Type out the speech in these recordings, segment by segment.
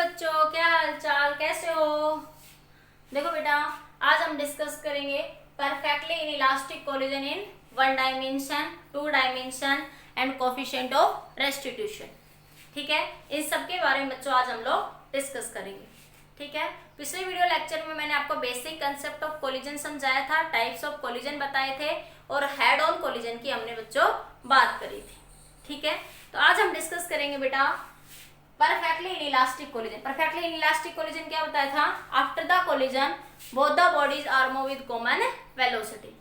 बच्चों, क्या हाल चाल, कैसे हो? देखो बेटा, आज हम डिस्कस करेंगे perfectly inelastic collision in one dimension, two dimension and coefficient of restitution. ठीक है, इन सब के बारे में बच्चों आज हम लोग डिस्कस करेंगे। ठीक है, पिछले वीडियो लेक्चर में मैंने आपको बेसिक कंसेप्ट ऑफ कोलिजन समझाया था, टाइप्स ऑफ कोलिजन बताए थे और हेड ऑन कोलिजन की हमने बच्चों बात करी थी। ठीक है, तो आज हम डिस्कस करेंगे बेटा perfectly inelastic collision. Perfectly inelastic collision क्या बताया था? After the collision both the bodies are move with common velocity.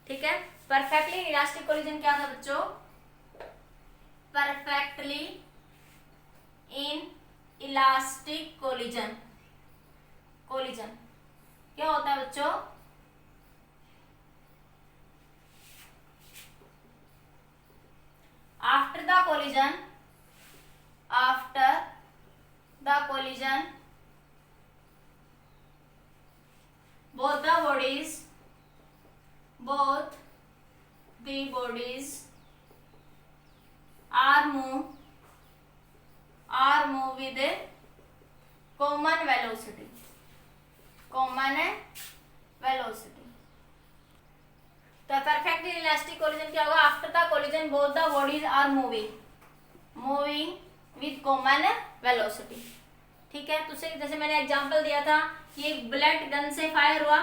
ठीक है, परफेक्टली इन इलास्टिक कोलिजन क्या था बच्चों? Perfectly inelastic collision, collision क्या होता है बच्चों? After the collision, after the collision both the bodies are move with a common velocity, तो परफेक्ट इलास्टिक कोलिजन क्या होगा? After the collision both the bodies are moving with common velocity. ठीक है, तो जैसे मैंने एग्जांपल दिया था कि एक बुलेट गन से फायर हुआ,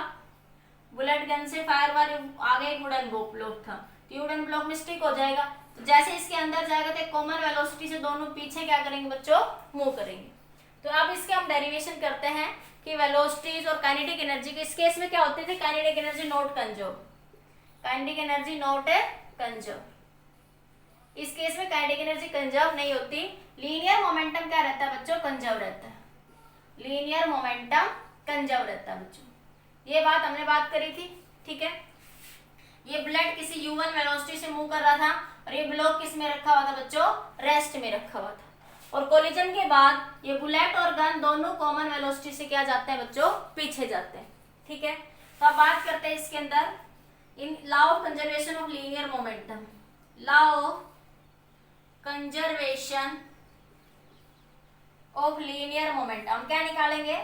आगे एक वुडन ब्लॉक था, तो ये वुडन ब्लॉक में स्टिक हो जाएगा। तो जैसे इसके अंदर जाएगा तो कॉमन वेलोसिटी से दोनों पीछे क्या करेंगे बच्चों? मूव करेंगे। तो अब इसके हम डेरिवेशन करते हैं कि वेलोसिटीज और काइनेटिक एनर्जी के इस केस में क्या होते थे? काइनेटिक एनर्जी नॉट कंजर्व, इस केस में काइनेटिक एनर्जी कंजर्व नहीं होती। लीनियर मोमेंटम क्या रहता है बच्चों? कंजर्व रहता है। लीनियर मोमेंटम कंजर्व रहता है बच्चों, ये बात हमने बात करी थी। ठीक है, ये बुलेट किसी u1 वेलोसिटी से मूव कर रहा था और ये ब्लॉक किस में रखा हुआ था बच्चों? रेस्ट में रखा हुआ था। और कोलिजन के बाद ये बुलेट और गन दोनों कॉमन वेलोसिटी से क्या जाते हैं बच्चों? पीछे जाते हैं। ठीक है, तो अब बात करते हैं इसके अंदर in law of conservation of linear momentum. Law of conservation of linear momentum क्या निकालेंगे?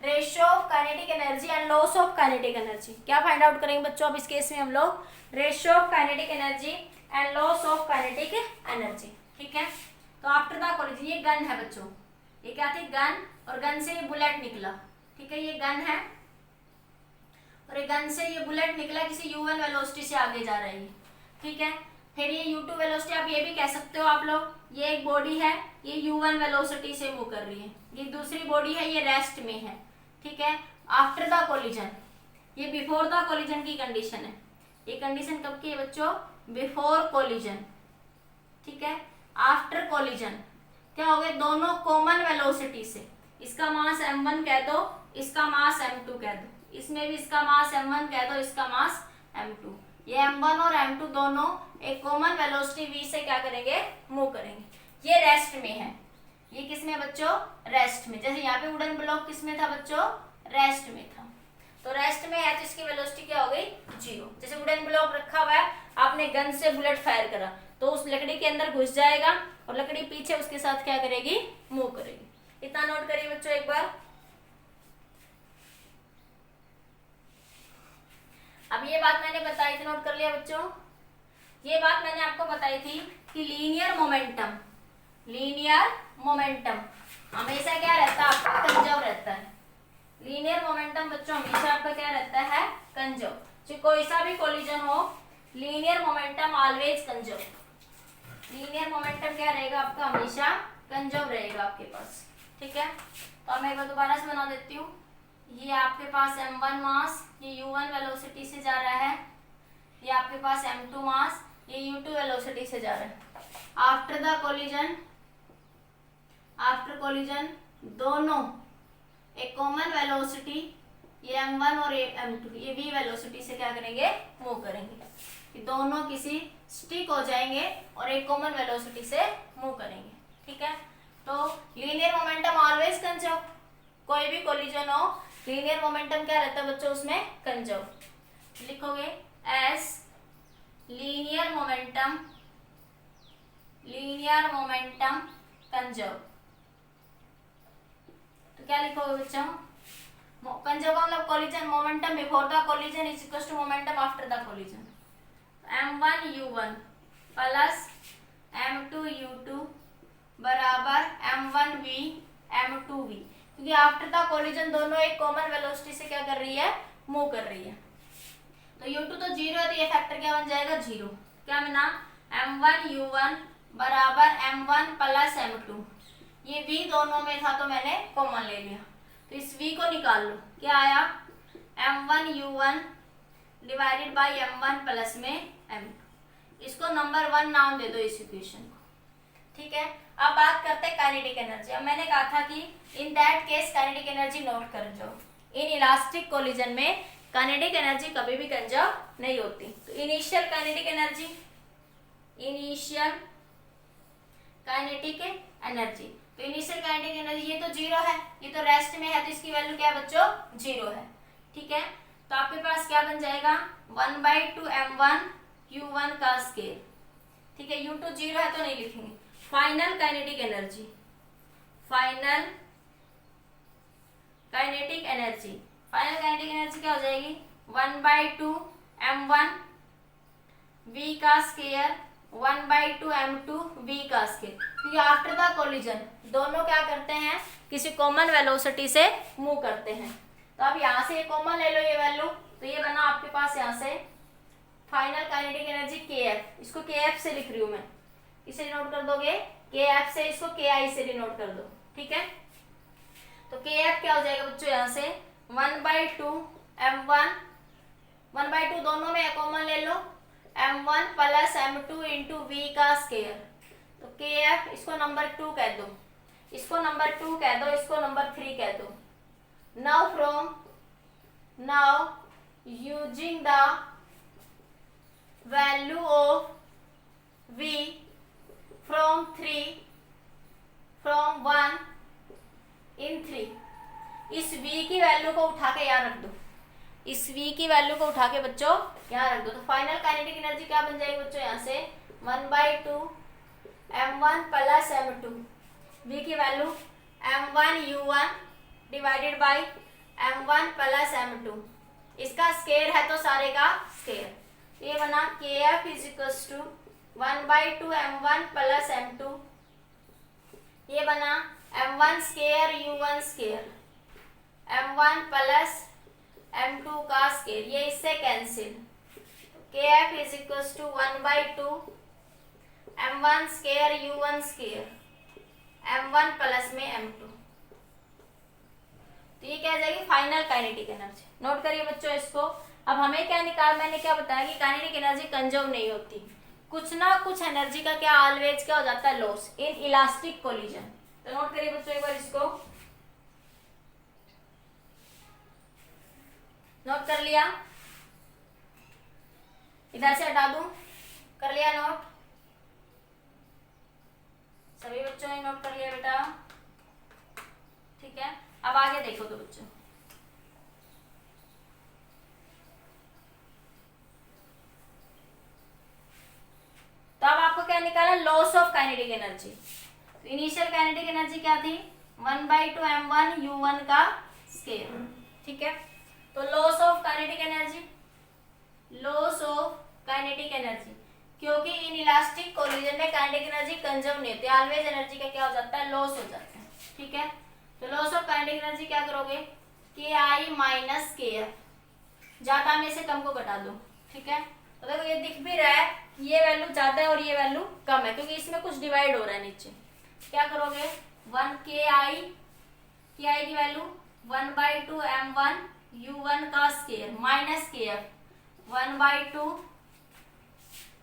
Ratio of kinetic energy and loss of kinetic energy. क्या फाइंड आउट करेंगे बच्चों? अब इस केस में हम लोग ratio of kinetic energy and loss of kinetic energy. ठीक है, तो आफ्टर द कोलिजन, ये गन है बच्चों, ये क्या थी? गन, और गन से ये बुलेट निकला। ठीक है, ये गन है और ये गन से ये बुलेट निकला, किसी u1 वेलोसिटी से आगे जा रही है। ठीक है, फिर ये u2 वेलोसिटी, आप ये भी कह सकते हो आप लोग, ये एक बॉडी है, ये u1 वेलोसिटी से मूव कर रही है, ये दूसरी बॉडी है, ये रेस्ट में है। ठीक है, आफ्टर द कोलिजन, ये बिफोर द कोलिजन की कंडीशन है। ये कंडीशन कब की है बच्चों? Before collision. ठीक है, आफ्टर कोलिजन क्या हो गए? दोनों कॉमन वेलोसिटी से, इसका मास m1 कह दो, इसका मास m2 कह दो, इसमें भी इसका मास m1 कह दो, इसका मास m2। ये m1 और m2 दोनों एक कॉमन वेलोसिटी v से क्या करेंगे? मूव करेंगे। ये रेस्ट में है, ये किस में बच्चों? रेस्ट में। जैसे यहाँ पे वुडन ब्लॉक किस में था बच्चों? रेस्ट में था। तो रेस्ट में है तो इसकी वेलोसिटी क्या हो गई? 0। जैसे वुडन ब्लॉक रखा हुआ है, आपने गन से बुलेट फायर करा तो उस लकड़ी के अंदर घुस जाएगा और लकड़ी पीछे उसके साथ क्या करेगी? मूव करेगी। इतना नोट करिए बच्चों एक बार। अब ये बात मैंने बताई थी, नोट कर लिया बच्चों? ये बात मैंने आपको बताई थी कि लीनियर मोमेंटम हमेशा क्या रहता है? आपका कंजर्व रहता है। लीनियर मोमेंटम बच्चों हमेशा आपका क्या रहता है? कंजर्व। चाहे कोई सा भी कोलिजन हो, linear momentum always conserve. Linear momentum क्या रहेगा आपका? हमेशा कंजर्व रहेगा आपके पास। ठीक है, तो मैं एक बार दोबारा से बना देती हूँ। ये आपके पास m1 मास, ये u1 वेलोसिटी से जा रहा है, ये आपके पास m2 मास, ये u2 वेलोसिटी से जा रहा है। आफ्टर कोलिजन दोनों एक कॉमन वेलोसिटी, ये m1 और ये m2, ये v वेलोसिटी से क्या करेंगे? मूव करेंगे। ये दोनों किसी स्टिक हो जाएंगे और एक कॉमन वेलोसिटी से मूव करेंगे। ठीक है, तो लीनियर मोमेंटम ऑलवेज कंजर्व। कोई भी कोलिजन हो, लीनियर मोमेंटम क्या रहता है बच्चों? उसमें कंजर्व। लिखोगे एस लीनियर मोमेंटम कंजर्व। क्या लिखोगे बच्चों, कंजर्व का मतलब collision, momentum before the collision is equal to momentum after the collision. m1u1 plus m2u2 बराबर m1v m2v, क्योंकि आफ्टर द कोलिजन दोनों एक कॉमन वेलोसिटी से क्या कर रही है, मूव कर रही है। तो u2 तो जीरो है, तो ये फैक्टर क्या बन जाएगा, जीरो। क्या बना, m1u1 बराबर m1 प्लस m2, ये v दोनों में था तो मैंने कॉमन ले लिया, तो इस v को निकाल लो। क्या आया, m1u1 divided by m1 plus में m2। इसको नंबर 1 नाम दे दो इस इक्वेशन को, ठीक है। अब बात करते हैं काइनेटिक एनर्जी। अब मैंने कहा था कि in that case kinetic energy note कर जाओ, इन इलास्टिक कोलिजन में काइनेटिक एनर्जी कभी भी कंजर्व नहीं होती। तो initial kinetic energy, initial kinetic energy, तो इनिशियल काइनेटिक एनर्जी ये तो जीरो है, ये तो रेस्ट में है, तो इसकी वैल्यू क्या है बच्चों, जीरो है, ठीक है। तो आपके पास क्या बन जाएगा, 1/2 m1 u1 का स्केयर, ठीक है। u2 जीरो है तो नहीं लिखेंगे। Final kinetic energy, final kinetic energy, final kinetic energy क्या हो जाएगी, 1/2 m1 v का स्केयर 1/2 m2 v का स्केयर, क्योंकि आफ्टर द कोलिजन दोनों क्या करते हैं, किसी कॉमन वेलोसिटी से मूव करते हैं। तो अब यहाँ से कॉमन ले लो ये वैल्यू, तो ये बना आपके पास यहाँ से फाइनल काइनेटिक एनर्जी kf, इसको kf से लिख रही हूँ मैं, इसे नोट कर दोगे kf से, इसको ki से नोट कर दो, ठीक है। तो kf क्या हो जाएगा बच्चों, यहाँ से 1/2 m1, 1/2 दोनों में कॉमन ले लो, m1 plus m2 into v का स्केयर, तो kf इसको नंबर 2 कह दो, इसको नंबर 2 कह दो, इसको नंबर 3 कह दो। Now using the value of v from 1 इन 3, इस v की वैल्यू को उठा के यहाँ रख दो, इस v की वैल्यू को उठा के बच्चों यहाँ रख दो। तो फाइनल काइनेटिक एनर्जी क्या बन जाएगी बच्चों, यहाँ से 1/2 m1 प्लस m2, v की value m1u1 divided by m1 plus m2, इसका स्केयर है तो सारे का स्केयर, ये बना kf is equal to 1/2 m1 plus m2, ये बना m1 square u1 square m1 plus m2 का स्केयर, ये इससे cancel, kf is equal to 1/2 m1 square u1 square m1 plus में m2। तो ये क्या आ जाएगी, फाइनल काइनेटिक एनर्जी। नोट करिए बच्चों इसको। अब हमें क्या निकाल, मैंने क्या बताया कि काइनेटिक एनर्जी कंजर्व नहीं होती, कुछ ना कुछ एनर्जी का क्या ऑलवेज क्या हो जाता है, लॉस इन इलास्टिक कोलिजन। तो नोट करिए बच्चों एक बार इसको, नोट कर लिया, इधर से हटा दूं, कर लिया नोट, सभी बच्चों ने नोट कर लिया बेटा, ठीक है। अब आगे देखो तो बच्चों, तो अब आपको क्या निकाला, लॉस ऑफ काइनेटिक एनर्जी। तो इनिशियल काइनेटिक एनर्जी क्या थी, 1/2 m1 u1 का स्केयर, ठीक है। तो loss of kinetic energy, loss of kinetic energy, क्योंकि इन इलास्टिक कोलिजन में काइनेटिक एनर्जी कंजर्व नहीं होती, ऑलवेज एनर्जी का क्या हो जाता है, लॉस हो जाता है, ठीक है। तो लॉस ऑफ काइनेटिक एनर्जी क्या करोगे, ki माइनस kf, ज्यादा में से कम को घटा दो, ठीक है। तो देखो ये दिख भी रहा है, ये वैल्यू ज्यादा है और ये वैल्यू कम है, क्योंकि इसमें कुछ डिवाइड हो रहा है नीचे। क्या करोगे, 1 ki की वैल्यू 1/2 m1 u1 का स्केयर माइनस kf 1/2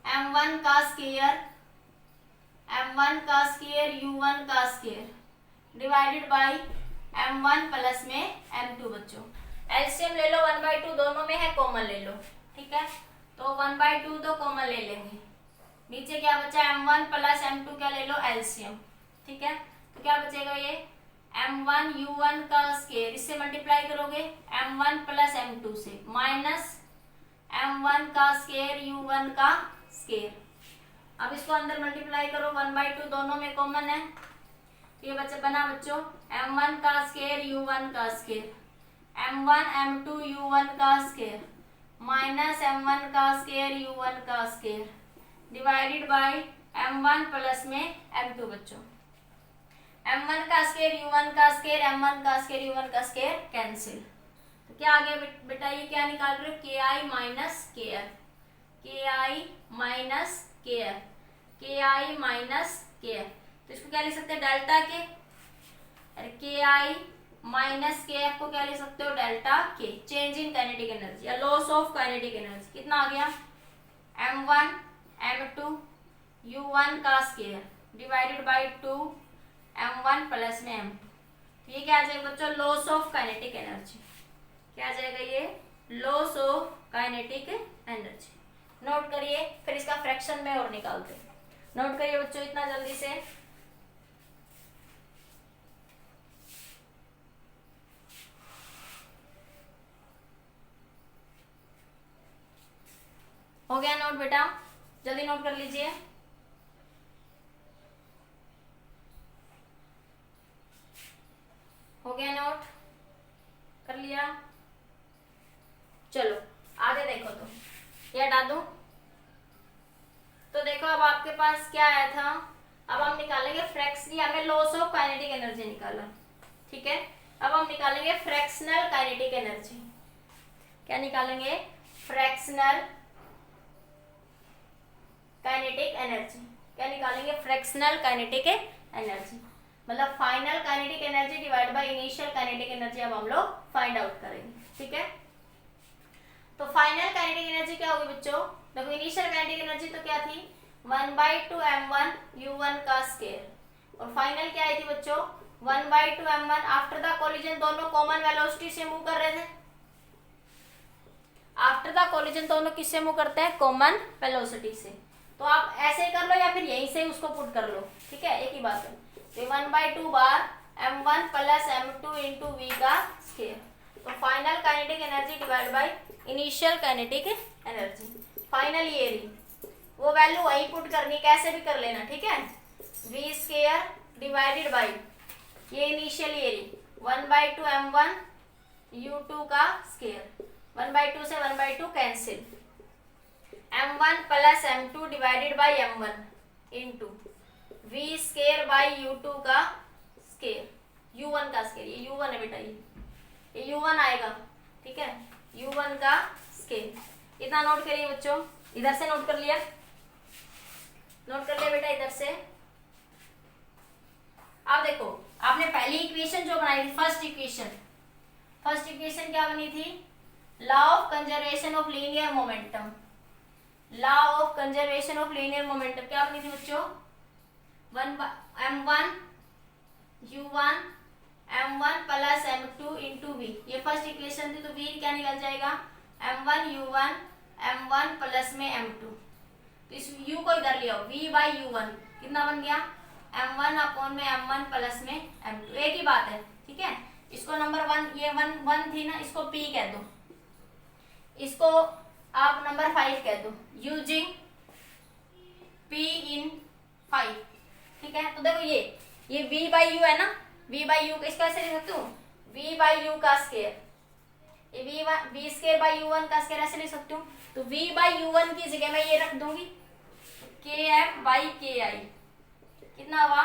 m1 का स्केयर u1 का square divided by m1 plus में m2। बच्चों एलसीएम ले लो, 1/2 दोनों में है, कॉमन ले लो, ठीक है। तो 1/2 तो कॉमन ले लेंगे, नीचे क्या बचा, m1 प्लस m2 क्या ले लो, एलसीएम, ठीक है। तो क्या बचेगा, ये m1 u1 का स्केयर, इससे मल्टीप्लाई करोगे m1 प्लस m2 से, माइनस m1 का स्केयर u1 का स्केयर। अब इसको अंदर मल्टीप्लाई करो, 1/2 दोनों में कॉमन है, तो ये बच्चा बना बच्चों m1 का स्केयर u1 का स्केयर, m1 m2 u1 का स्केयर माइनस m1 का स्केयर u1 का square divided by m1 plus में m2 बच्चों। m1 का स्केयर u1 का स्केयर, m1 का स्केयर u1 का स्केयर कैंसिल। तो क्या आ गया बेटा, ये क्या निकाल रहे हो, के आई माइनस के आर, के आई माइनस के आर, के आई माइनस के आर। तो इसको क्या लिख सकते हैं, डेल्टा के, के आई माइनस के एफ को क्या लिख सकते हो, डेल्टा के। चेंज इन काइनेटिक एनर्जी या लॉस ऑफ काइनेटिक एनर्जी कितना आ गया, m1 m2 u1 का square divided by 2 m1 plus में m2। तो ये क्या आ जाएगा बच्चों, लॉस ऑफ काइनेटिक एनर्जी। क्या आ जाएगा ये, loss of kinetic energy. Note करिए, फिर इसका फ्रैक्शन में और निकालते हैं। नोट करिए बच्चों इतना जल्दी से। हो गया नोट बेटा, जल्दी नोट कर लीजिए। हो गया नोट कर लिया। चलो आगे देखो, तो ये हटा दूं। तो देखो अब आपके पास क्या आया था, अब हम निकालेंगे फ्रैक्शन, हमें लॉस ऑफ काइनेटिक एनर्जी निकाला, ठीक है। अब हम निकालेंगे फ्रैक्शनल काइनेटिक एनर्जी। क्या निकालेंगे, फ्रैक्शनल काइनेटिक एनर्जी। क्या निकालेंगे, फ्रैक्शनल काइनेटिक एनर्जी, मतलब final kinetic energy divide by initial kinetic energy. अब हम लोग फाइंड आउट करेंगे, ठीक है। तो फाइनल काइनेटिक एनर्जी क्या होगी बच्चों, देखो इनिशियल काइनेटिक एनर्जी तो क्या थी 1/2 m1 u1 का स्केयर, और फाइनल क्या आई थी बच्चों 1/2 m1। आफ्टर द कोलिजन दोनों कॉमन वेलोसिटी से मूव कर रहे थे। आफ्टर द कोलिजन दोनों किससे मूव करते हैं, कॉमन वेलोसिटी से। तो आप ऐसे ही कर लो या फिर यहीं से उसको पुट कर लो, ठीक है, एक ही बात है। तो 1/2 बार m1 plus m2 into v का स्केयर। तो final kinetic energy divide by initial kinetic energy. Final ये रही, वो वैल्यू वहीं पुट करनी, कैसे भी कर लेना, ठीक है। v स्केयर डिवाइडेड बाय ये इनिशियल ये रही 1/2 m1 u2 का स्केयर, 1/2 से 1/2 cancel, m1 plus m2 divided by m1 into v square by u2 का स्केयर, u1 का स्केयर, ये u1 है बेटा, ये u1 आएगा, ठीक है, u1 का स्केयर। इतना नोट करिए बच्चों, इधर से नोट कर लिया, नोट कर लिया बेटा इधर से। अब देखो आपने पहली इक्वेशन जो बनाई थी, फर्स्ट इक्वेशन क्या बनी थी, law of conservation of linear momentum. Law of conservation of linear momentum क्या बनी थी बच्चों, m1 u1 m1 plus m2 into v। ये फर्स्ट इक्वेशन थी, तो v क्या निकल जाएगा m1 u1 m1 प्लस में m2। तो इस u को इधर ले आओ, v बाई u1 कितना बन गया m1 अपॉन में m1 प्लस में m2, एक ही बात है, ठीक है। इसको नंबर 1, ये 1 थी ना, इसको p कह दो, इसको आप नंबर 5 कह दो, यूजिंग p इन 5, ठीक है। तो देखो ये v बाई u है ना, v बाई u इसको ऐसे लिख सकते हो, v बाई u का स्केयर, ये v स्केयर बाई u1 का स्केयर ऐसे लिख सकते हो। तो v बाई u1 की जगह मैं ये रख दूंगी kf बाई ki, कितना हुआ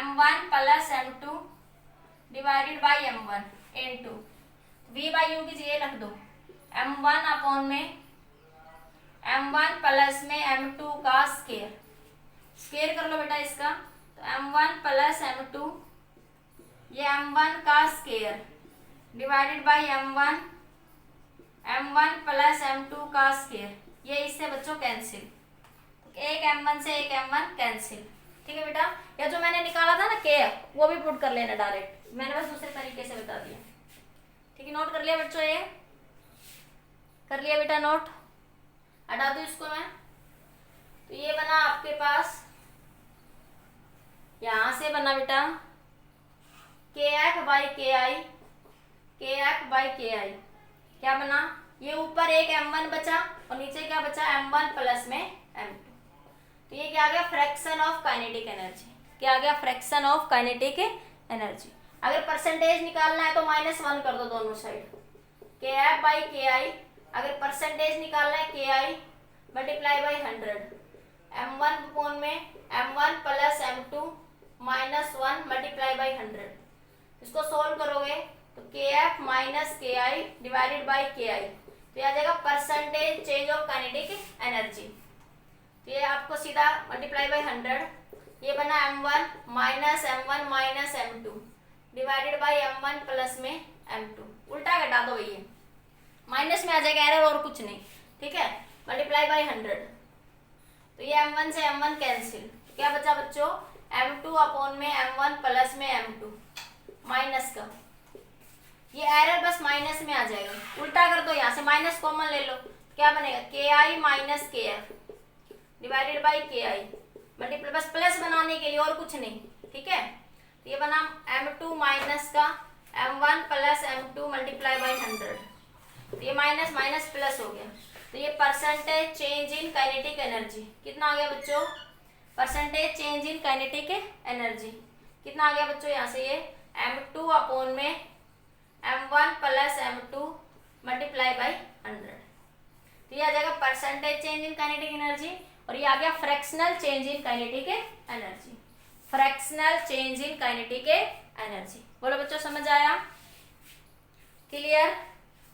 m1 plus m2 divided by m1 into v by u की जगह रख दो m1 अपॉन में m1 प्लस में m2 का स्केयर। स्केयर कर लो बेटा इसका, तो m1 प्लस m2, ये m1 का square divided by m1 plus m2 का स्केयर। ये इससे बच्चों कैंसिल, एक m1 से एक m1 कैंसिल, ठीक है बेटा। या जो मैंने निकाला था ना k, वो भी पुट कर लेना डायरेक्ट, मैंने बस दूसरे तरीके से बता दिया, ठीक है। नोट कर लिया बच्चों, ये कर लिया बेटा नोट, हटा दो इसको मैं। तो ये बना आपके पास, यहां से बना बेटा kf by ki, kf by ki क्या बना, ये ऊपर एक m1 बचा और नीचे क्या बचा m1 प्लस में m2। तो ये क्या आ गया, फ्रैक्शन ऑफ काइनेटिक एनर्जी। क्या आ गया, फ्रैक्शन ऑफ काइनेटिक एनर्जी। अगर परसेंटेज निकालना है तो -1 कर दो दोनों साइड, के एफ बाई के आई। अगर परसेंटेज निकालना है के आई मल्टीप्लाई बाई 100, m1 अपॉन में m1 plus m2 -1 multiply by 100। इसको सोल्व करोगे तो के एफ माइनस के आई डिवाइडेड बाई के आई, तो ये आ जाएगा percentage change of kinetic energy. तो ये आपको सीधा मल्टीप्लाई बाई 100, ये बना m1 minus m1 minus m2 divided by m1 plus में m2। उल्टा घटा दो, ये माइनस में आ जाएगा एरर और कुछ नहीं, ठीक है। मल्टीप्लाई बाई 100, तो ये m1 से m1 कैंसिल, क्या बचा बच्चों, m2 अपॉन में m1 प्लस में m2 माइनस का, ये एरर बस माइनस में आ जाएगा। उल्टा कर दो, यहाँ से माइनस कॉमन ले लो, क्या बनेगा, के आई माइनस के एफ डिवाइडेड बाई के आई मल्टीप्लाई, बस प्लस बनाने के लिए और कुछ नहीं, ठीक है। तो ये बना m2 माइनस का m1 plus m2 multiply by 100, तो ये माइनस माइनस प्लस हो गया। तो ये percentage change in kinetic energy कितना आ गया बच्चों, percentage change in kinetic energy कितना आ गया बच्चों, यहाँ से ये m2 अपॉन में m1 plus m2 multiply by 100, तो ये आ जाएगा percentage change in kinetic energy. और ये आ गया fractional change in kinetic energy, fractional change in kinetic energy. बोलो बच्चों, समझ आया, क्लियर,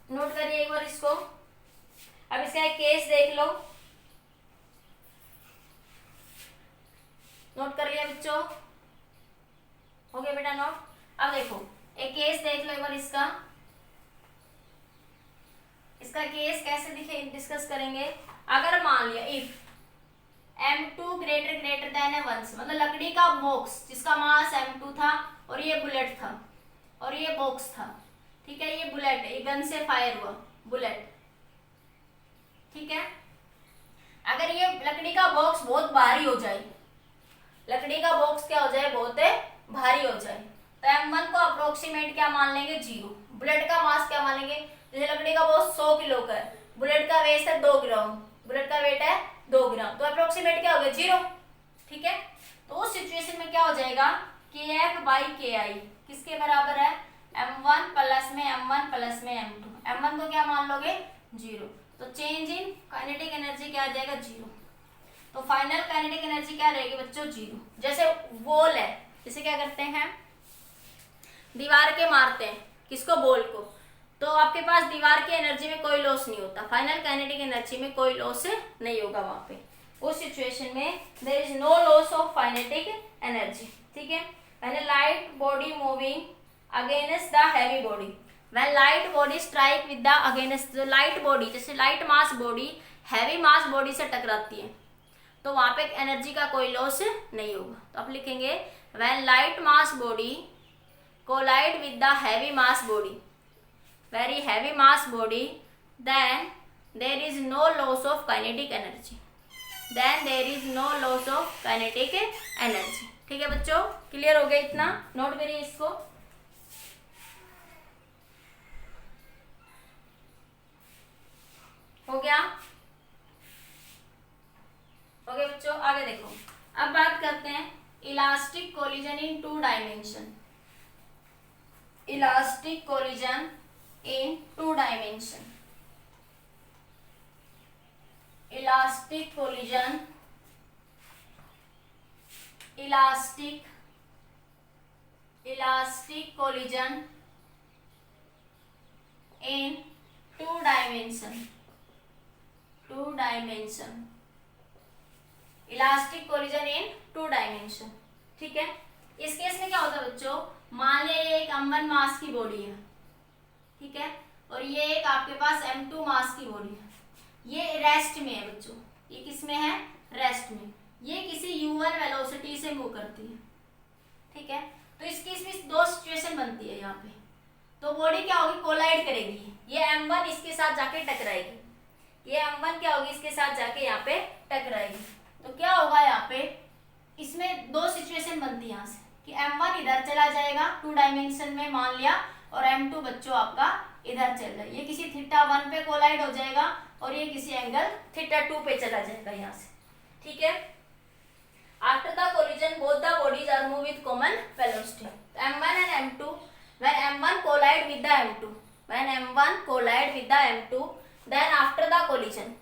नोट करिए एक बार इसको। अब इसका एक केस देख लो, नोट कर लिया बच्चों, हो गया बेटा नोट। अब देखो एक केस देख लो एक बार इसका केस कैसे दिखे डिस्कस करेंगे। अगर मान लिया इफ m2 ग्रेटर देन 1 से, मतलब लकड़ी का बॉक्स जिसका मास m2 था और ये बुलेट था और ये बॉक्स था, ठीक है, ये बुलेट है, ये गन से फायर हुआ बुलेट, ठीक है। अगर ये लकड़ी का बॉक्स बहुत भारी हो जाए, लकड़ी का बॉक्स क्या हो जाए, बहुत भारी हो जाए, तो m1 को अप्रोक्सीमेट क्या मान लेंगे, 0। बुलेट का मास क्या मानेंगे, जैसे लकड़ी का बॉक्स 100 किलो का है, बुलेट का वेट है 2 ग्राम, बुलेट का वेट है 2 ग्राम, तो अप्रोक्सीमेट क्या हो गया, 0, ठीक है। तो उस सिचुएशन में क्या हो जाएगा, के एफ बाई के आई किसके बराबर है, m1 प्लस में m1 प्लस में m2। m1 को क्या मान लोगे, 0, तो चेंज इन काइनेटिक एनर्जी क्या आ जाएगा, 0। तो फाइनल काइनेटिक एनर्जी क्या रहेगी बच्चों, 0। जैसे वॉल है, जैसे क्या करते हैं, दीवार के मारते हैं किसको, बॉल को, तो आपके पास दीवार की एनर्जी में कोई लॉस नहीं होता, फाइनल काइनेटिक एनर्जी में कोई लॉस नहीं होगा वहां पे। उस सिचुएशन में there is no loss of kinetic energy, ठीक है। When light body moving against the heavy body, when light body strike with the against, जो लाइट बॉडी जैसे light mass body heavy mass body से टकराती है, तो वहां पे एनर्जी का कोई लॉस नहीं होगा। तो आप लिखेंगे when light mass body collide with the heavy mass body, very heavy mass body, then there is no loss of kinetic energy, then there is no loss of kinetic energy, ठीक है बच्चों, clear हो गया इतना, note करिए इसको। हो गया बच्चों, आगे देखो। अब बात करते हैं elastic collision in 2 dimension, elastic collision in 2 dimension, elastic collision, elastic collision in 2 dimension, elastic collision in 2 dimension, ठीक है। इस केस में क्या होता है बच्चों, मान लिया ये एक m1 मास की बॉडी है, ठीक है, और ये एक आपके पास m2 मास की बॉडी है, ये रेस्ट में है बच्चों, ये किस में है, रेस्ट में, ये किसी u1 वेलोसिटी से मूव करती है, ठीक है। तो इसकी इसमें 2 सिचुएशन बनती है यहाँ पे, तो बॉडी क्या होगी, कोलाइड करेगी, ये m1 इसके साथ जाके टकराएगी, ये m1 क्या होगी, इसके साथ जाके यहाँ पे टकराएगी, तो क्या होगा यहाँ पे, इसमें 2 सिचुएशन बनती है यहाँ से कि m1 इधर चला जाएगा 2 डायमेंशन में मान लिया, और m2 बच्चों आपका इधर चल रहा है, ये किसी θ1 पे कोलाइड हो जाएगा और ये किसी एंगल θ2 पे चला जाएगा यहाँ से, ठीक है। After the collision, both the bodies are moved with common velocity. M1 and M2. When M1 collide with the M2, when M1 collide with the M2, then after the collision,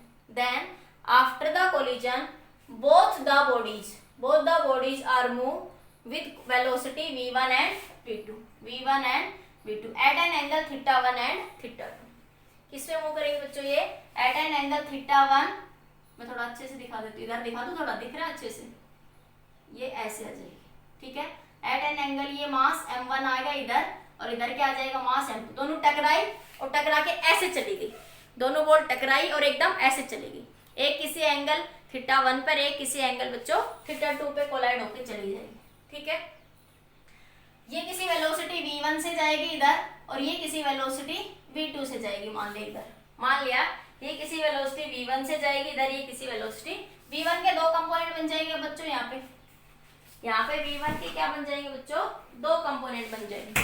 both the bodies are moved with velocity v1 and v2 at an angle theta 1 and theta 2. किसमें move करेंगे बच्चों ये? at an angle theta 1, मैं थोड़ा अच्छे से दिखा देती हूँ, इधर दिखा दूँ, थोड़ा दिख रहा है अच्छे से, ये ऐसे आ जाएगी, ठीक है। एट एन एंगल ये मास m1 आएगा इधर, और इधर क्या आ जाएगा मास m2, दोनों टकराई और टकरा के ऐसे चली गई, दोनों बॉल टकराई और एकदम ऐसे चली गई, एक किसी एंगल थीटा 1 पर, एक किसी एंगल बच्चों थीटा 2 पे कोलाइड होकर चली जाएगी, ठीक है। ये किसी वेलोसिटी v1 से जाएगी इधर, और ये किसी वेलोसिटी v2 से जाएगी, मान लिया इधर, मान लिया ये किसी वेलोसिटी v1 से जाएगी इधर, ये किसी वेलोसिटी v1 के दो कंपोनेंट बन जाएंगे बच्चों, यहाँ पे v1 के क्या बन जाएंगे बच्चों? दो कंपोनेंट बन जाएंगे।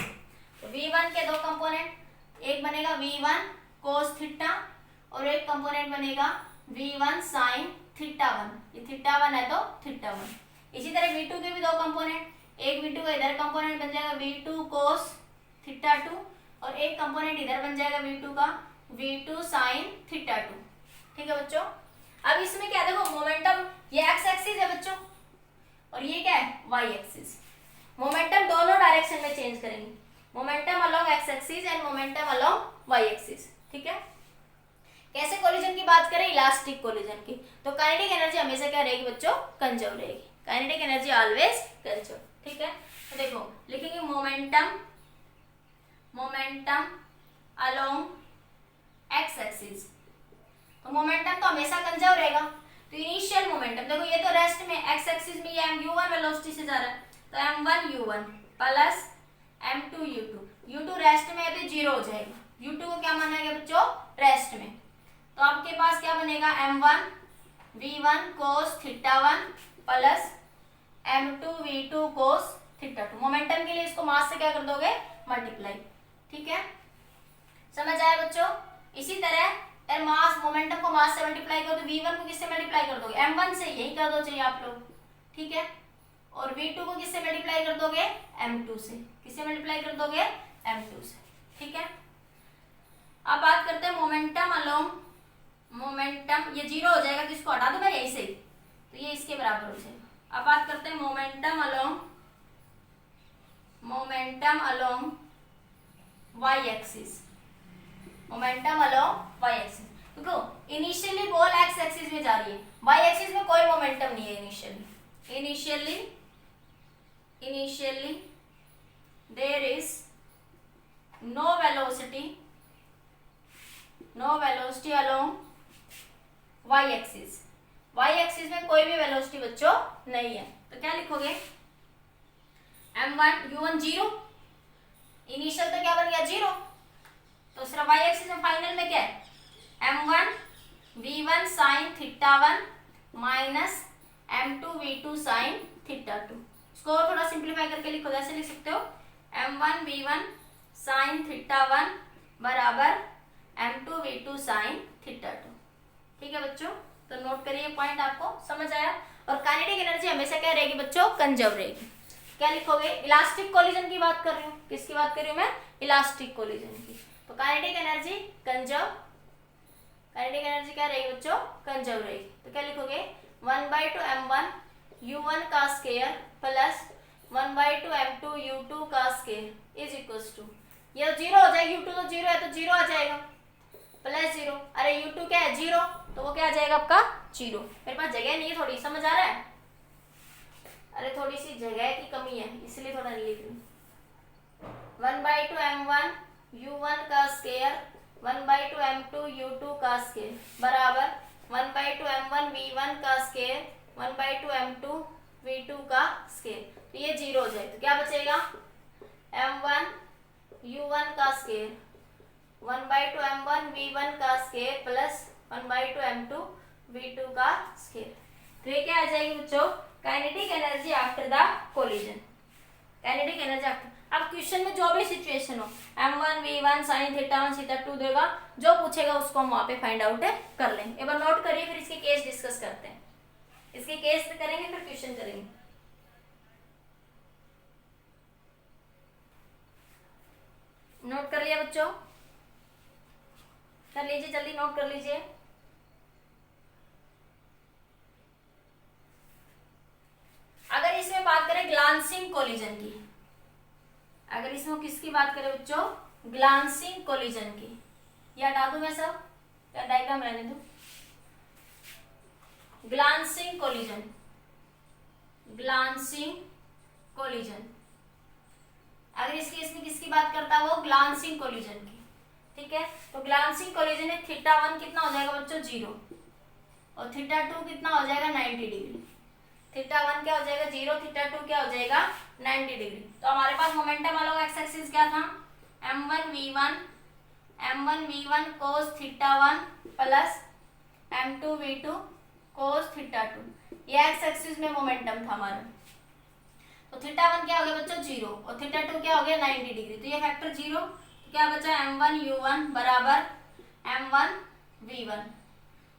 तो v1 के दो कंपोनेंट, एक बनेगा v1 cos थीटा और एक कंपोनेंट बनेगा v1 sin थीटा 1, ये थीटा 1 है तो थीटा 1। इसी तरह v2 के भी दो कंपोनेंट, एक v2 का इधर कंपोनेंट बन जाएगा v2 cos थीटा 2 और एक कंपोनेंट इधर बन जाएगा v2 का v2 sin थीटा 2, ठीक है बच्चों। अब इसमें क्या देखो, मोमेंटम ये x एक्सिस है बच्चों और ये क्या है y एक्सिस। मोमेंटम दोनों डायरेक्शन में चेंज करेंगे, momentum along x axis and momentum along y axis, ठीक है। कैसे कोलिजन की बात करें? इलास्टिक कोलिजन की, तो काइनेटिक एनर्जी हमेशा क्या रहेगी बच्चों? कंजर्व रहेगी, काइनेटिक एनर्जी ऑलवेज कंजर्व, ठीक है। तो देखो लिखेंगे मोमेंटम अलोंग x एक्सिस, तो मोमेंटम तो हमेशा कंजर्व रहेगा। तो इनिशियल मोमेंटम देखो, ये तो रेस्ट में x एक्सिस में ये u1 वेलोसिटी से जा रहा है, तो m1 u1 plus m2 u2 rest में है तो 0 हो जाएगा, u2 को क्या माना गया बच्चों? रेस्ट में। तो आपके पास क्या बनेगा? m1 v1 cos theta 1 plus m2 v2 cos theta 2। Momentum के लिए इसको मास से क्या कर दोगे? मल्टीप्लाई, ठीक है, समझ आया बच्चों। इसी तरह मास मोमेंटम को मास से मल्टीप्लाई करो तो v1 को किससे मल्टीप्लाई कर दोगे? m1 से, यही कर दो चाहिए आप लोग, ठीक है। और v2 को किससे मल्टीप्लाई कर दोगे? m2 से। किससे मल्टीप्लाई कर दोगे? m2 से, ठीक है। अब बात करते हैं मोमेंटम अलोंग, मोमेंटम ये 0 हो जाएगा, किसको हटा दो मैं यही से, तो ये इसके बराबर हो जाएगा। अब बात करते हैं momentum along y axis, momentum along y axis. देखो इनिशियली बॉल x एक्सिस में जा रही है, y एक्सिस में कोई मोमेंटम नहीं है initially there is no velocity along y axis, y axis में कोई भी वेलोसिटी बच्चों नहीं है, तो क्या लिखोगे? m1 u1 0, इनिशियल तो क्या बन गया? 0, तो सिर्फ y एक्सिस में फाइनल में क्या है? m1 v1 sin theta 1 minus m2 v2 sin theta 2। इसको थोड़ा सिंप्लीफाई करके लिखो, ऐसे लिख सकते हो m1 v1 sin थीटा 1 बराबर m2 v2 sin थीटा 2, ठीक है बच्चों। तो नोट करिए पॉइंट, आपको समझ आया। और काइनेटिक एनर्जी हमेशा क्या रहेगी बच्चों? कंजर्व रहेगी। क्या लिखोगे? इलास्टिक कोलिजन की बात कर रही हूँ, किसकी बात कर रही हूँ मैं? इलास्टिक कोलिजन की। तो kinetic energy conserve, kinetic energy क्या रहेगी बच्चों? कंजर्व रहेगी। तो क्या लिखोगे? 1/2 m1 u1 का स्क्वायर प्लस 1/2 m2 u2 का स्क्वायर इज इक्वल्स टू, ये 0 हो जाएगा, u2 तो 0 है तो 0 आ जाएगा, प्लस 0, अरे u2 क्या है? 0, तो वो क्या आ जाएगा आपका? 0। मेरे पास जगह नहीं है थोड़ी, समझ आ रहा है? अरे थोड़ी सी जगह की कमी है इसलिए थोड़ा नहीं लिख रही। 1/2 m1 u1 का स्क्वायर 1/2 m2 u2 का स्क्वायर बराबर 1/2 m1 v1 का स्क्वायर 1/2 m2 v2 का स्क्वायर। तो ये 0 हो जाए तो क्या बचेगा? m1 u1 का स्क्वायर 1/2 m1 v1 का स्क्वायर प्लस 1/2 m2 v2 का स्क्वायर। तो ये क्या आ जाएगी बच्चों? Kinetic energy after the collision, kinetic energy after. अब क्वेश्चन में जो भी सिचुएशन हो, m1 v1 sin theta 1 theta 2 देगा, जो पूछेगा उसको हम वहां पे फाइंड आउट कर लेंगे। एक बार नोट करिए, फिर इसके केस डिस्कस करते हैं। इसके केस करेंगे फिर क्वेश्चन करेंगे। नोट कर लिया बच्चों? कर लीजिए, जल्दी नोट कर लीजिए। अगर इसमें बात करें ग्लांसिंग कोलिजन की, अगर इसमें किसकी बात करें बच्चों? ग्लांसिंग कोलिजन की। ये हटा दूं मैं सब, क्या डायग्राम रहने दूं? Glancing collision, glancing collision. अगर इसकी इसमें किसकी बात करता है वो? ग्लांसिंग कोलिजन की। ठीक है, तो ग्लांसिंग कोलिजन में थीटा 1 कितना हो जाएगा बच्चों? 0, और थीटा 2 कितना हो जाएगा? 90 डिग्री। थीटा 1 क्या हो जाएगा? 0, थीटा 2 क्या हो जाएगा? 90 डिग्री। तो हमारे पास मोमेंटम अलॉन्ग एक्स एक्सिस क्या था? m1v1 cos theta 1 plus m2v2 cos theta 2। ये एक्स एक्सिस में मोमेंटम था हमारा। तो थीटा 1 क्या हो गया बच्चों? 0, और थीटा 2 क्या हो गया? 90 डिग्री। तो ये फैक्टर 0, तो क्या बचा? m1u1 बराबर m1v1,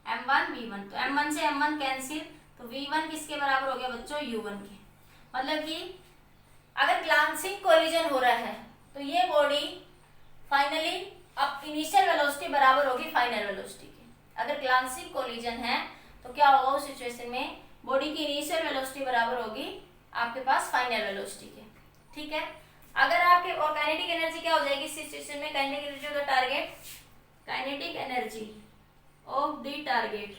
m1v1। तो m1 से m1 कैंसिल, तो v1 किसके बराबर हो गया बच्चों? u1 के। मतलब कि अगर ग्लांसिंग कोलिजन हो रहा है तो ये बॉडी फाइनली अब इनिशियल वेलोसिटी बराबर होगी फाइनल वेलोसिटी की। अगर ग्लांसिंग कोलिजन है तो क्या होगा उस सिचुएशन में? बॉडी की इनिशियल वेलोसिटी बराबर होगी आपके पास फाइनल वेलोसिटी के। ठीक है, अगर आपके और काइनेटिक एनर्जी क्या हो जाएगी इस सिचुएशन में? Kinetic energy of the target, kinetic energy of the target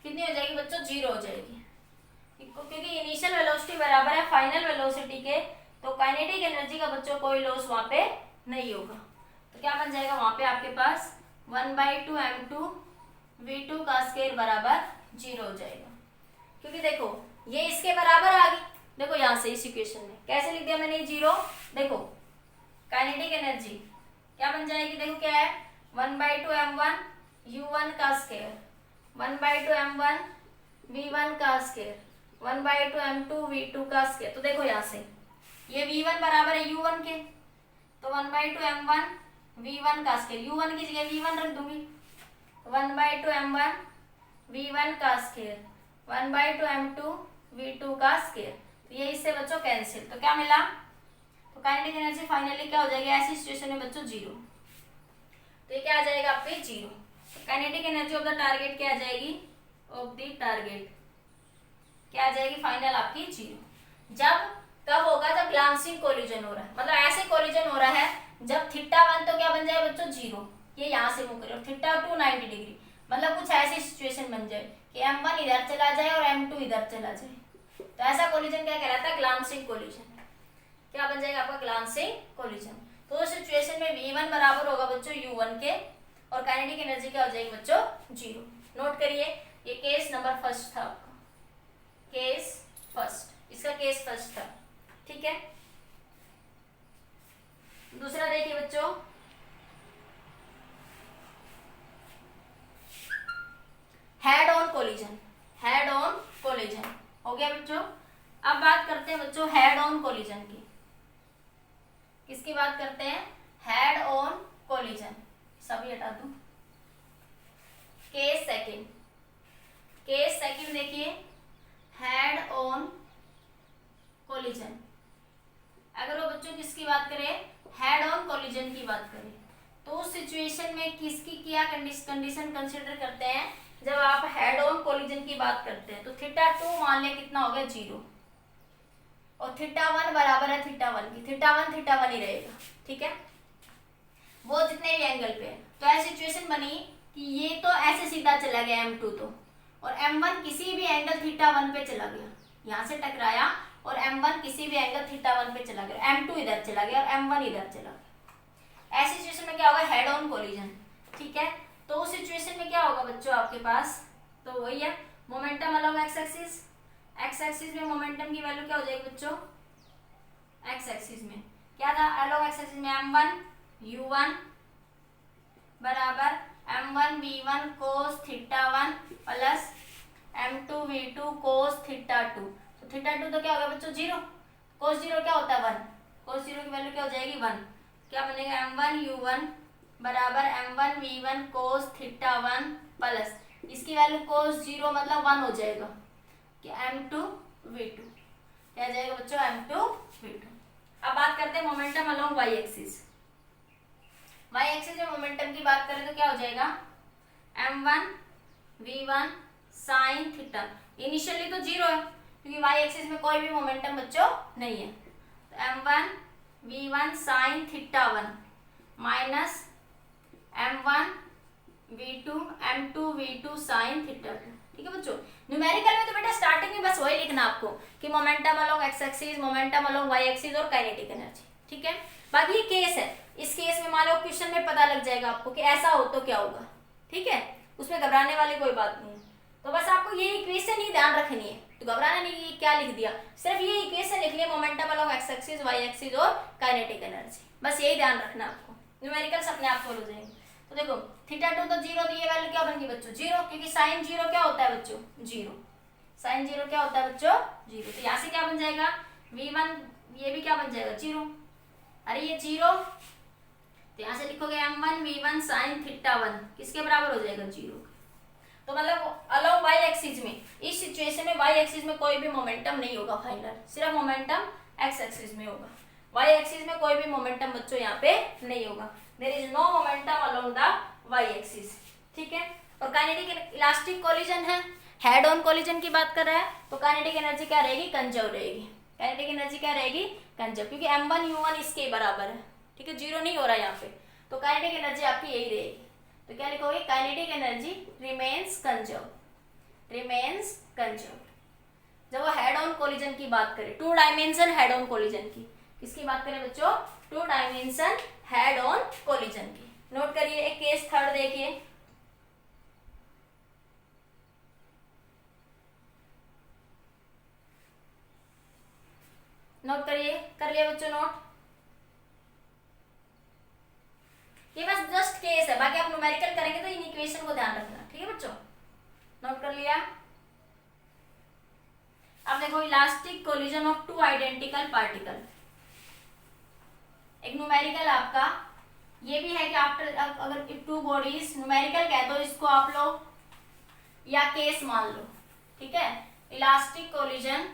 कितनी हो जाएगी बच्चों? 0 हो जाएगी, क्योंकि इनिशियल वेलोसिटी बराबर है फाइनल वेलोसिटी के। तो काइनेटिक एनर्जी का बच्चों कोई लॉस वहां पे नहीं होगा। तो क्या बन जाएगा वहां पे आपके पास? 1/2 m2 v2 का स्क्वायर बराबर 0 हो जाएगा, क्योंकि देखो ये इसके बराबर आ गई। देखो यहां से इस इक्वेशन में कैसे लिख दिया मैंने? 0। देखो काइनेटिक एनर्जी क्या बन जाएगी? देखो क्या है? 1/2 m1 u1 का स्क्वायर, 1/2 m1 v1 का स्क्वायर, 1/2 m2 v2 का स्क्वायर। तो देखो यहाँ से ये v1 बराबर है u1 के, तो 1/2 m1 v1 का स्क्वायर, u1 की जगह v1 रख दूंगी, 1/2 m1 v1 का स्क्वायर, 1/2 m2 v2 का स्क्वायर। तो ये इससे बच्चों कैंसिल, तो क्या मिला? तो काइनेटिक एनर्जी फाइनली क्या हो जाएगी ऐसी सिचुएशन में बच्चों? 0। तो ये क्या आ जाएगा आपके? 0। Kinetic energy of the target क्या आ जाएगी? ऑफ द टारगेट क्या आ जाएगी फाइनल आपकी? 0। जब कब होगा? जब ग्लांसिंग कोलिजन हो रहा है, मतलब ऐसे कोलिजन हो रहा है जब थीटा 1 तो क्या बन जाए बच्चों? 0, ये यहाँ से मूव करे, और थीटा 2 90 डिग्री। मतलब कुछ ऐसी सिचुएशन बन जाए कि m1 इधर चला जाए और m2 इधर चला जाए, तो ऐसा कोलिजन क्या कहलाता है? Glancing collision. क्या बन जाएगा आपका? Glancing collision. तो उस सिचुएशन में v1 बराबर होगा बच्चों u1 के, और काइनेटिक एनर्जी क्या हो जाएगी बच्चों? 0। नोट करिए, ये केस नंबर फर्स्ट था आपका, केस फर्स्ट, इसका केस फर्स्ट था। ठीक है, दूसरा देखिए बच्चों, head on collision. Head on collision हो गया बच्चों। अब बात करते हैं बच्चों हेड ऑन कोलिजन की। किसकी बात करते हैं? Head on collision. सभी हटा दूं। केस सेकंड, केस सेकंड देखिए, हेड ऑन कोलिजन। अगर वो बच्चों किसकी बात करें? हेड ऑन कोलिजन की बात करें, तो उस सिचुएशन में किसकी क्या कंडीशन कंसिडर करते हैं? जब आप हेड ऑन कोलिजन की बात करते हैं तो थीटा 2 मान लिया कितना हो गया? 0, और थीटा 1 बराबर है थीटा 1 की। थीटा 1 ही रहेगा। ठीक है, वो जितने भी एंगल पे है। तो ऐसी सिचुएशन बनी कि ये तो ऐसे सीधा चला गया m2 तो, और m1 किसी भी एंगल थीटा 1 पे चला गया, यहाँ से टकराया और m1 किसी भी एंगल थीटा 1 पे चला गया, m2 इधर चला गया और m1 इधर चला गया। ऐसी सिचुएशन में क्या होगा? Head on collision. ठीक है, तो उस सिचुएशन में क्या होगा बच्चों आपके पास? तो वही है momentum along x axis. X axis में मोमेंटम की वैल्यू क्या हो जाएगी बच्चों? एक्स एक्सिस में क्या था? अलॉन्ग एक्स एक्सिस में m1 u1 बराबर m1 v1 cos theta 1 plus m2 v2 cos theta 2। तो थीटा 2 तो क्या होगा बच्चों? 0। cos 0 क्या होता है? 1। cos 0 की वैल्यू क्या हो जाएगी? 1। क्या बनेगा? m1 u1 बराबर m1 v1 cos theta 1 plus इसकी वैल्यू cos 0 मतलब 1 हो जाएगा कि m2v2 क्या जाएगा बच्चों m2v2। अब बात करते हैं momentum along y axis. y axis में मोमेंटम की बात करें तो क्या हो जाएगा m1 v1 sin theta. Initially तो 0 है क्योंकि y एक्सिस में कोई भी मोमेंटम बच्चों नहीं है, तो m1 v1 sin theta 1 minus m1 v2 m2 v2 sin theta 2। ठीक है बच्चों, न्यूमेरिकल में तो बेटा स्टार्टिंग में बस वही लिखना आपको कि momentum along X axis, momentum along Y axis और काइनेटिक एनर्जी। ठीक है, बाकी ये केस है, इस केस में मान लो क्वेश्चन में पता लग जाएगा आपको कि ऐसा हो तो क्या होगा। ठीक है, उसमें घबराने वाली कोई बात नहीं है। तो बस आपको ये इक्वेशन ही ध्यान रखनी है, तो घबराना नहीं कि क्या लिख दिया, सिर्फ ये इक्वेशन लिख लिया momentum along X axis, Y axis और काइनेटिक एनर्जी, बस यही ध्यान रखना आपको। न्यूमेरिकल्स अपने आप सोल्व हो जाएंगे। तो देखो थीटा 2 तो 0, तो ये वैल्यू क्या बन गई बच्चों 0, क्योंकि साइन 0 क्या होता है बच्चों 0, साइन 0 क्या होता है बच्चों 0। तो यहाँ से क्या बन जाएगा v1, ये भी क्या बन जाएगा 0, अरे ये 0, तो यहाँ से लिखोगे m1 v1 sin थीटा 1 किसके बराबर हो जाएगा 0। तो मतलब अलोंग वाई एक्सिस में, इस सिचुएशन में वाई एक्सिस में कोई भी मोमेंटम नहीं होगा फाइनल, सिर्फ मोमेंटम एक्स एक्सिस में होगा। वाई एक्सिस में कोई भी मोमेंटम बच्चों यहाँ पे नहीं होगा, there is no momentum along the Y axis. ठीक है, और काइनेटिक इलास्टिक कोलिजन है, हेड ऑन कोलिजन की बात कर रहा है, तो काइनेटिक एनर्जी क्या रहेगी कंजर्व रहेगी। काइनेटिक एनर्जी क्या रहेगी कंजर्व, क्योंकि m1 u1 इसके बराबर है। ठीक है, 0 नहीं हो रहा है यहाँ पे, तो काइनेटिक एनर्जी आपकी यही रहेगी। तो क्या लिखोगे kinetic energy remains conserve, remains conserve. जब वो हेड ऑन कोलिजन की बात करें, 2 डायमेंशन हेड ऑन कोलिजन की, किसकी बात करें बच्चों 2 डायमेंशन हेड ऑन कोलिजन की। नोट करिए, एक केस थर्ड देखिए, नोट करिए, कर लिया बच्चों नोट, ये बस जस्ट केस है, बाकी आप न्यूमेरिकल करेंगे तो इन इक्वेशन को ध्यान रखना। ठीक है बच्चों, नोट कर लिया। अब देखो elastic collision of 2 identical particle, एक न्यूमेरिकल आपका ये भी है कि आफ्टर अगर इफ 2 बॉडीज, न्यूमेरिकल कह दो इसको आप लोग या केस मान लो। ठीक है, elastic collision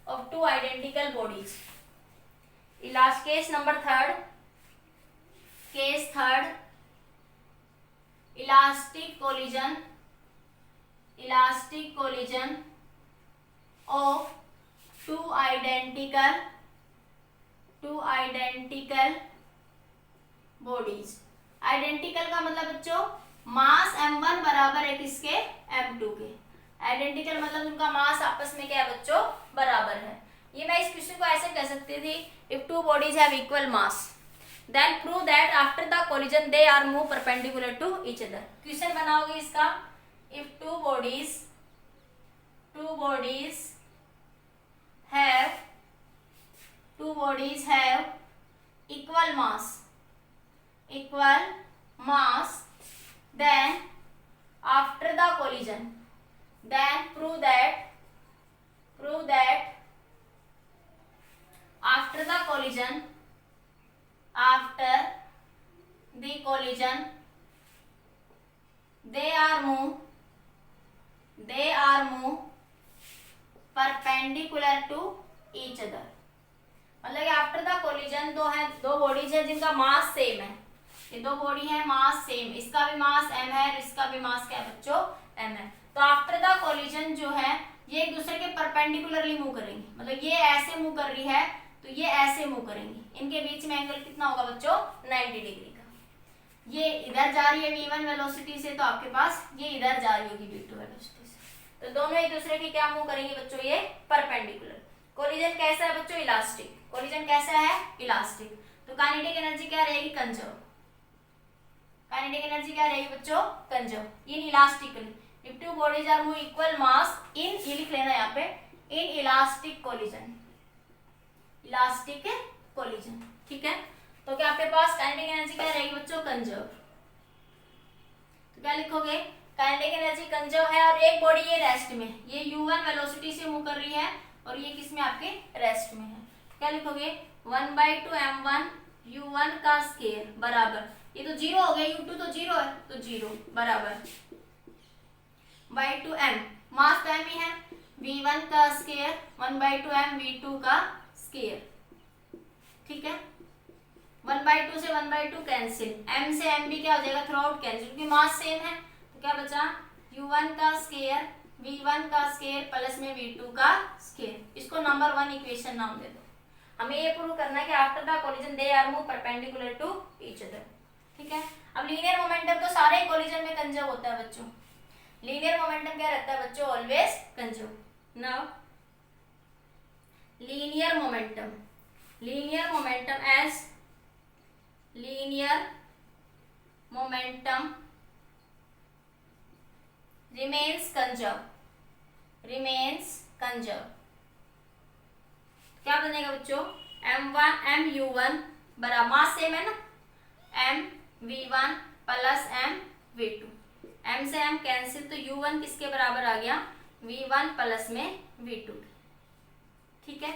of 2 identical bodies, case number 3, case 3, elastic collision of 2 identical bodies. Identical का मतलब बच्चों मास m1 बराबर है किसके m2 के, आइडेंटिकल मतलब उनका मास आपस में क्या है बच्चों बराबर है। ये मैं इस क्वेश्चन को ऐसे कह सकती थी, if 2 bodies have equal mass then prove that after the collision they are move perpendicular to each other. Question बनाओगे इसका, if 2 bodies have equal mass then after the collision then prove that after the collision they are move perpendicular to each other। मतलब कि after the collision दो bodies है जिनका mass same है, ये 2 body है मास सेम, इसका भी मास m है और इसका भी मास क्या है बच्चों m है। तो आफ्टर द कोलिजन जो है ये एक दूसरे के परपेंडिकुलरली मूव करेंगे, मतलब ये ऐसे मूव कर रही है तो ये ऐसे मूव करेंगी, इनके बीच में एंगल कितना होगा बच्चों 90 डिग्री का। ये इधर जा रही है v1 वेलोसिटी से, तो आपके पास ये इधर जा रही होगी v2 वेलोसिटी से, तो दोनों एक दूसरे की क्या मूव करेंगे बच्चों ये परपेंडिकुलर। कोलिजन कैसा है बच्चों इलास्टिक, कोलिजन कैसा है इलास्टिक, तो काइनेटिक एनर्जी क्या रहेगी कंजर्व, काइनेटिक एनर्जी क्या रहेगी बच्चों conserve in elastically. If 2 bodies are move equal mass in, ये लिख लेना यहाँ पे इन इलास्टिक कोलिजन। ठीक है, तो क्या आपके पास काइनेटिक एनर्जी क्या रहेगी बच्चों कंजर्व। तो क्या लिखोगे काइनेटिक एनर्जी कंजर्व है, और एक बॉडी ये रेस्ट में, ये u1 वेलोसिटी से मूव कर रही है और ये किसमें आपके रेस्ट में है। क्या लिखोगे 1/2 m1 u1 का स्क्वायर बराबर, ये तो 0 हो गया, u2 तो 0 है तो 0 बराबर बाई टू एम, मास तो एम ही है, v1 का स्केयर 1/2m v2 का स्केयर, ठीक है। 1/2 से 1/2 कैंसिल, m से m भी क्या हो जाएगा थ्रू आउट कैंसिल, क्योंकि मास सेम है। तो क्या बचा u1 का स्केयर v1 का स्केयर प्लस में v2 का स्केयर। इसको नंबर 1 इक्वेशन नाम दे दो। हमें ये प्रूव करना है कि after the collision they are move perpendicular to each other, ठीक है। अब लीनियर मोमेंटम तो सारे कोलिजन में कंजर्व होता है बच्चों। लीनियर मोमेंटम क्या रहता है बच्चों, always conserve. Now linear momentum, linear momentum as linear momentum remains conserved, क्या बनेगा बच्चों, mu1 बराबर, मास सेम है ना, mv1 प्लस mv2, m से m कैंसिल, तो u1 किसके बराबर आ गया, v1 प्लस में v2, ठीक है।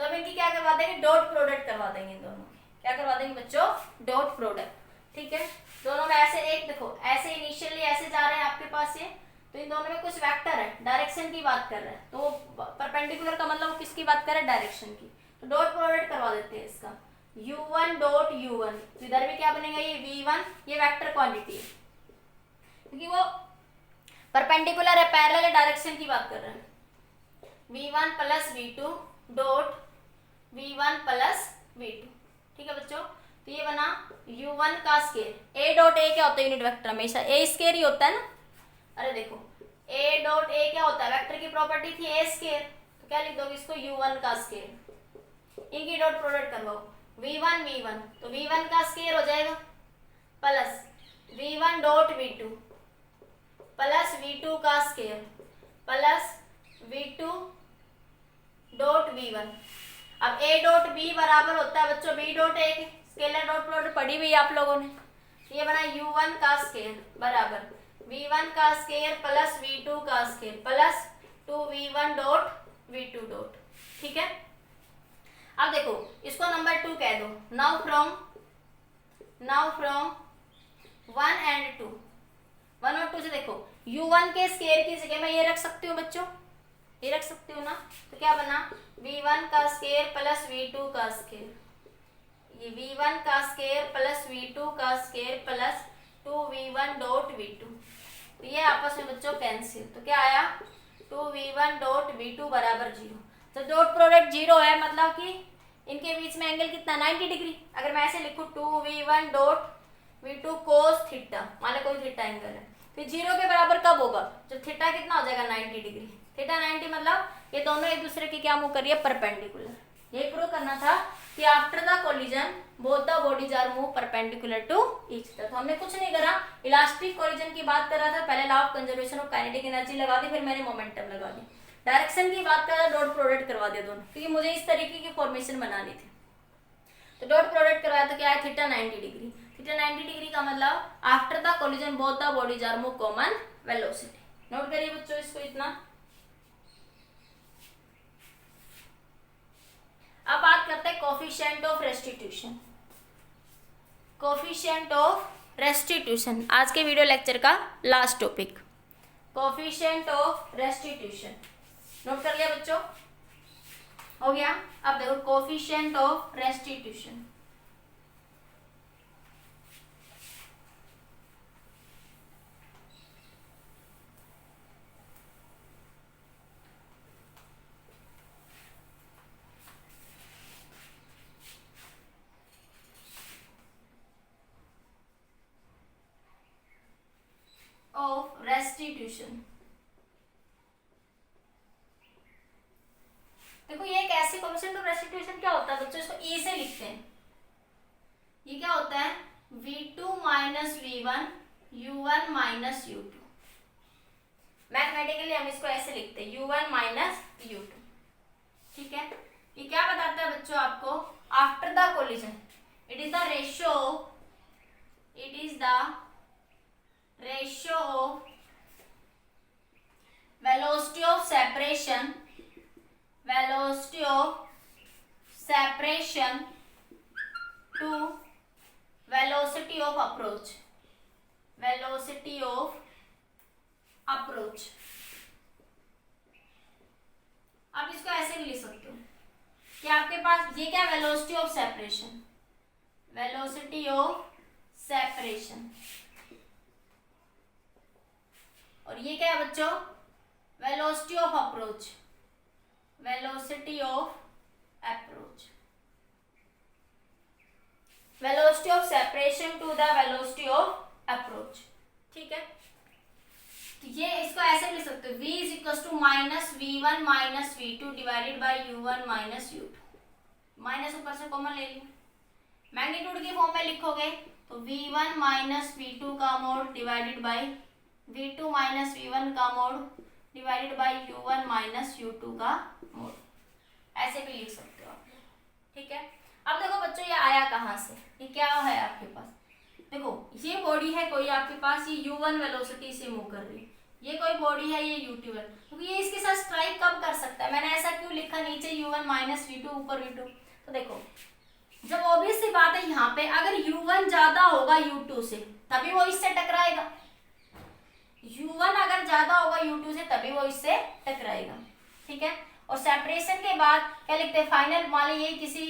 तो अब इनकी क्या करवा देंगे, डॉट प्रोडक्ट करवा देंगे इन दोनों, क्या करवा देंगे बच्चों, डॉट प्रोडक्ट, ठीक है। दोनों में ऐसे एक देखो, ऐसे इनिशियली ऐसे जा रहे हैं आपके पास ये, तो इन दोनों में कुछ वेक्टर है, डायरेक्शन की बात कर रहे हैं, तो परपेंडिकुलर का मतलब किसकी बात कर रहे हैं, डायरेक्शन की। तो डॉट प्रोडक्ट करवा देते हैं इसका, u1 डॉट u1, तो इधर भी क्या बनेगा, ये v1, ये वेक्टर क्वांटिटी है क्योंकि वो परपेंडिकुलर है, पैरेलल है, डायरेक्शन की बात कर रहे हैं। v1 plus v2 dot v1 plus v2, ठीक है बच्चों। तो ये बना u1 का स्केयर, a डॉट a क्या होता है, यूनिट वेक्टर हमेशा a स्केयर ही होता है ना। अरे देखो a डॉट a क्या होता है, वेक्टर की प्रॉपर्टी थी a स्केयर, तो क्या लिख दोगे इसको, u1 का स्केयर। इनकी डॉट प्रोडक्ट करवाओ, v1 तो v1 का स्केयर हो जाएगा plus v1 dot v2 plus v2 का square plus v2 dot v1। अब a डॉट b बराबर होता है बच्चों b dot a, scaler dot product पढ़ी हुई है आप लोगों ने। ये बना u1 का स्केयर बराबर v1 का स्केयर प्लस v2 का square plus 2v1 dot v2 dot, ठीक है। अब देखो इसको नंबर 2 कह दो। नाउ फ्रॉम 1 एंड 2, 1 और 2 से देखो u1 के स्केयर की जगह मैं ये रख सकती हूँ बच्चों, ये रख सकती हूँ ना। तो क्या बना v1 का स्केयर प्लस v2 का स्केयर, ये v1 का स्केयर प्लस v2 का square plus 2v1 dot v2, तो ये आपस में बच्चों कैंसिल, तो क्या आया 2v1 डॉट v2 बराबर 0। तो डॉट प्रोडक्ट 0 है, मतलब कि इनके बीच में एंगल कितना 90 डिग्री। अगर मैं ऐसे लिखूँ 2v1 dot v2 cos theta, मान लो कोई थीटा एंगल है, तो 0 के बराबर कब होगा, जब थीटा कितना हो जाएगा 90 डिग्री। थीटा 90 मतलब ये दोनों एक दूसरे के क्या मूव कर रही है, परपेंडिकुलर। ये प्रूव करना था कि after the collision both the bodies are move perpendicular to each other. तो हमने कुछ नहीं करा, इलास्टिक कोलिजन की बात कर रहा था, पहले law of conservation of kinetic energy लगा दी, फिर मैंने मोमेंटम लगा दी। डायरेक्शन की बात कर रहा, डॉट प्रोडक्ट करवा दिया दोनों, क्योंकि मुझे इस तरीके की फॉर्मेशन बनानी थी। तो डॉट प्रोडक्ट करवाया तो क्या है, थीटा 90 डिग्री। थीटा 90 डिग्री का मतलब after the collision both the bodies are move common velocity. Note करिए बच्चों इसको इतना। अब बात करते हैं coefficient of restitution. Coefficient of restitution आज के वीडियो लेक्चर का last topic, coefficient of restitution. Note कर लिया बच्चों, हो गया। अब देखो coefficient of restitution, of restitution. देखो ये एक ऐसी कोफिशिएंट ऑफ रेस्टिट्यूशन क्या होता है बच्चों, इसको ई से लिखते हैं। ये क्या होता है v2 minus v1 u1 minus u2। Mathematically हम इसको ऐसे लिखते हैं u1 माइनस u2, ठीक है। ये क्या बताता है बच्चों आपको, after the collision it is the ratio, it is the ratio of velocity of separation, velocity of separation to velocity of approach, velocity of approach. आप इसको ऐसे भी लिख सकते हो कि आपके पास ये क्या, velocity of separation, velocity of separation, और ये क्या है बच्चों, velocity of approach, velocity of approach, velocity of separation to the velocity of approach. ठीक है, तो ये इसको ऐसे लिख सकते हो, v is equal to minus v1 minus v2 divided by u1 minus u2, minus ऊपर से कॉमन ले लिया, मैग्नीट्यूड की फॉर्म में लिखोगे तो v1 माइनस v2 का mode divided by v2 minus v1 का mode divided by u1 minus u2 का मोड, ऐसे भी लिख सकते हो आप। ठीक है, अब देखो बच्चों ये आया कहाँ से, ये क्या है आपके पास, देखो ये बॉडी है कोई आपके पास, ये u1 वेलोसिटी से मूव कर रही है, ये कोई बॉडी है ये u2 है, क्योंकि ये इसके साथ स्ट्राइक कब कर सकता है, मैंने ऐसा क्यों लिखा नीचे u1 माइनस v2 ऊपर v2, तो देखो जब ऑब्वियस सी बात है यहाँ पे अगर u1 ज्यादा होगा u2 से तभी वो इससे टकराएगा, u1 अगर ज्यादा होगा u2 से तभी वो इससे टकराएगा। ठीक है, और सेपरेशन के बाद क्या लिखते हैं, फाइनल मान लीजिए ये किसी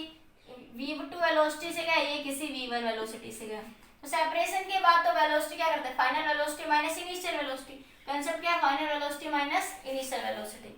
v2 वेलोसिटी से गया, ये किसी v1 वेलोसिटी से गया, तो सेपरेशन के बाद तो वेलोसिटी क्या करते हैं, final velocity minus initial velocity, concept क्या है, final velocity minus initial velocity,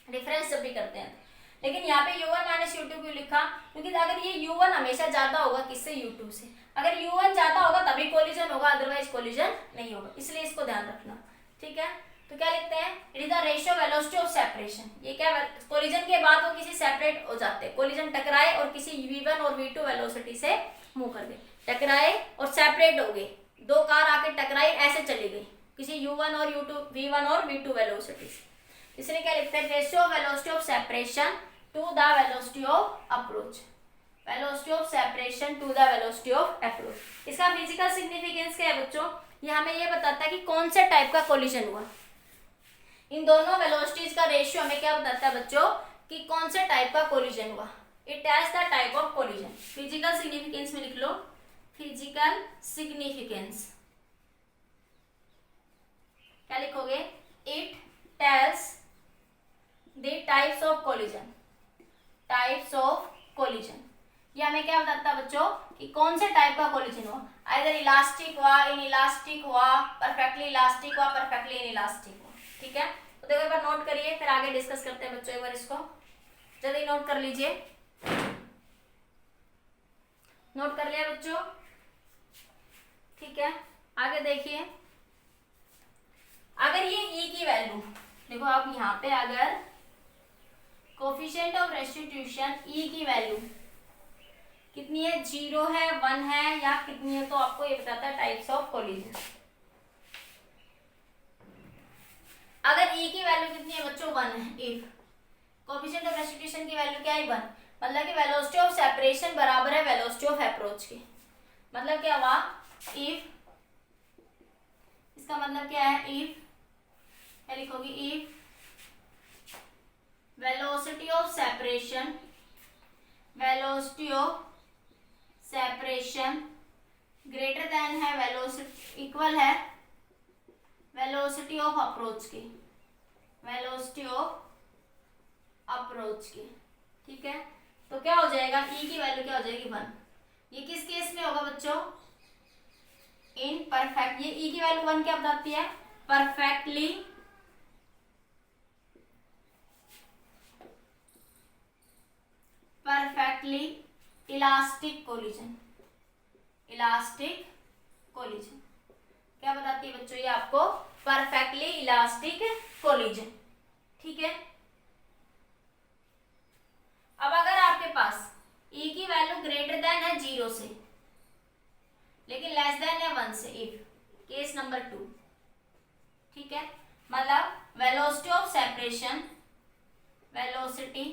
difference जब भी करते हैं। लेकिन यहाँ पे u1 माइनस u2 क्यों लिखा, क्योंकि अगर ये u1 हमेशा ज्यादा होगा किससे, u2 से, अगर u1 ज्यादा होगा तभी कोलिजन होगा, अदरवाइज कोलिजन नहीं होगा, इसलिए इसको ध्यान रखना। ठीक है, तो क्या लिखते हैं, it is the ratio velocity of separation, ये क्या, कोलिजन के बाद वो किसी सेपरेट हो जाते हैं, कोलिजन टकराए और किसी v1 और v2 वेलोसिटी से मूव कर गए, टकराए और सेपरेट हो गए, दो कार आके टकराई ऐसे चली गई किसी u1 और u2 v1 और v2 वेलोसिटी से, इसलिए क्या लिखते हैं, ratio velocity of separation to the velocity of approach, velocity of separation to the velocity of approach. इसका फिजिकल सिग्निफिकेंस क्या है बच्चों, ये हमें ये बताता है कि कौन से टाइप का कोलिजन हुआ, इन दोनों वेलोसिटीज का रेशियो हमें क्या बताता है बच्चों कि कौन से टाइप का कोलिजन हुआ, it tells the type of collision. Physical significance में लिख लो, फिजिकल सिग्निफिकेंस क्या लिखोगे, it tells the types of collision, types of collision, ये हमें क्या बताता है बच्चों कि कौन से टाइप का कोलिजन हुआ, आइदर इलास्टिक हुआ, इनइलास्टिक हुआ, परफेक्टली इलास्टिक हुआ, परफेक्टली इनइलास्टिक हुआ। ठीक है, तो देखो एक बार नोट करिए फिर आगे डिस्कस करते हैं बच्चों, एक बार इसको जल्दी नोट कर लीजिए, नोट कर लिया बच्चों। ठीक है, आगे देखिए, अगर ये E की वैल्यू देखो आप यहाँ पे अगर कोफिशिएंट ऑफ रेस्टिट्यूशन E की वैल्यू कितनी है, 0 है, 1 है या कितनी है, तो आपको ये बताता है टाइप्स ऑफ कोलिजन। अगर E की वैल्यू कितनी है बच्चों, 1 है, इफ कोफिशिएंट ऑफ रेस्टिट्यूशन की वैल्यू क्या है, 1, मतलब कि वेलोसिटी ऑफ सेपरेशन बराबर है वेलोसिटी ऑफ अप्रोच के, मतलब क्या हुआ, इफ, इसका मतलब क्या है, इफ क्या लिखोगी, if velocity of separation, velocity of separation greater than है वेलोसिटी, इक्वल है वेलोसिटी ऑफ अप्रोच के, वेलोसिटी ऑफ अप्रोच के। ठीक है, तो क्या हो जाएगा, E की वैल्यू क्या हो जाएगी, 1, ये किस केस में होगा बच्चों, इन परफेक्ट, ये E की वैल्यू 1 क्या बताती है, perfectly perfectly elastic collision, elastic collision क्या बताती है बच्चों, ये आपको परफेक्टली इलास्टिक कोलिजन। ठीक है, अब अगर आपके पास E की वैल्यू ग्रेटर देन है 0 से लेकिन लेस देन है 1 से, इफ केस नंबर 2, ठीक है, मतलब velocity of separation, velocity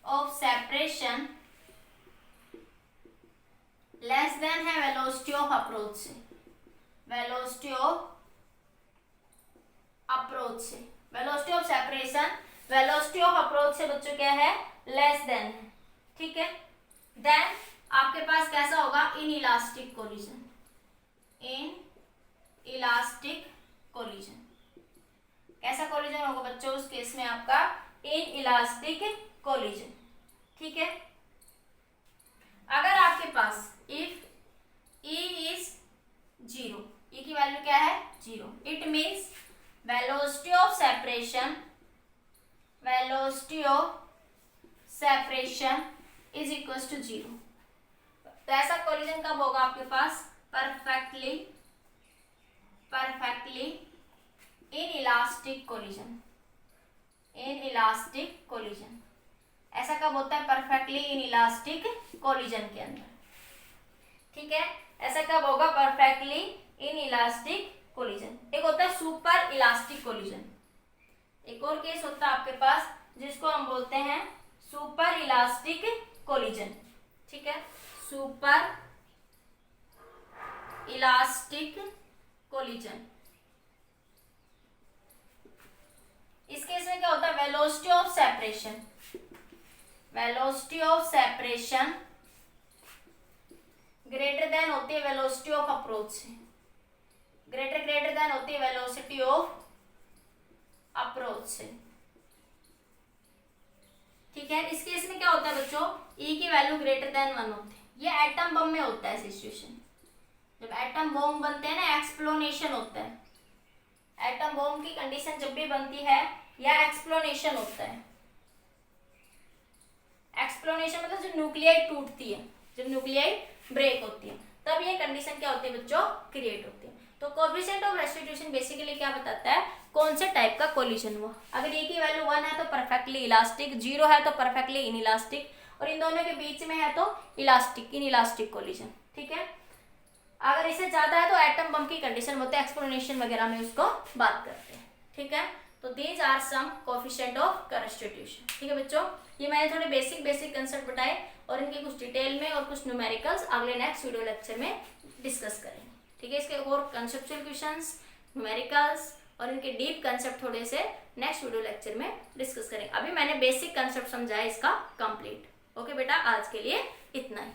of separation less than है वेलोसिटी ऑफ अप्रोच से, वेलोसिटी ऑफ अप्रोच से, velocity of separation velocity of approach से बच्चों क्या है, लेस देन है। ठीक है, देन आपके पास कैसा होगा, in elastic collision, in elastic collision. कैसा कोलिजन होगा बच्चों उस केस में आपका इन इलास्टिक कोलिजन। ठीक है, अगर आपके पास इफ E इज 0, E की वैल्यू क्या है 0, it means velocity of separation is equal to 0। तो ऐसा कोलिजन कब होगा आपके पास, परफेक्टली इन इलास्टिक कोलिजन। ऐसा कब होता है, परफेक्टली इन इलास्टिक कोलिजन के अंदर। ठीक है, ऐसा कब होगा, परफेक्टली इन इलास्टिक कोलिजन। एक होता है सुपर इलास्टिक कोलिजन, एक और केस होता है आपके पास जिसको हम बोलते हैं सुपर इलास्टिक कोलिजन। ठीक है, सुपर इलास्टिक कोलिजन। इस केस में क्या होता है, velocity of separation greater then होती है वेलोसिटी ऑफ अप्रोच से, ग्रेटर देन होती है वेलोसिटी ऑफ अप्रोच से। ठीक है, इस केस में क्या होता है बच्चों, E की वैल्यू ग्रेटर देन 1 होती है। ये एटम बम में होता है सिचुएशन, जब एटम बम बनते हैं ना, एक्सप्लोनेशन होता है। एटम बम की कंडीशन जब भी बनती है या एक्सप्लोनेशन होता है। एक्सप्लोनेशन मतलब जब न्यूक्लियाई टूटती है, जब न्यूक्लियाई ब्रेक होती है, तब ये कंडीशन क्या होती है बच्चों, क्रिएट होती है। तो कोएफिशिएंट ऑफ रेस्टिट्यूशन बेसिकली क्या बताता है, कौन से टाइप का कोलिजन हुआ। अगर E की वैल्यू 1 है तो परफेक्टली इलास्टिक, 0 है तो परफेक्टली इनइलास्टिक, और इन दोनों के बीच में है तो इनइलास्टिक कोलिजन। ठीक है, अगर इससे ज्यादा है तो एटम बम की कंडीशन होती है, एक्सप्लोनेशन वगैरह में उसको बात करते हैं। ठीक है, तो these are some coefficient of restitution. ठीक है बच्चों, ये मैंने थोड़े बेसिक कंसेप्ट बताए और इनके कुछ डिटेल में और कुछ न्यूमेरिकल्स अगले नेक्स्ट वीडियो लेक्चर में डिस्कस करेंगे। ठीक है, इसके और कंसेप्चुअल क्वेश्चंस, न्यूमेरिकल्स और इनके डीप कंसेप्ट थोड़े से नेक्स्ट वीडियो लेक्चर में डिस्कस करेंगे। अभी मैंने बेसिक कंसेप्ट समझाया इसका कंप्लीट। ओके बेटा, आज के लिए इतना ही।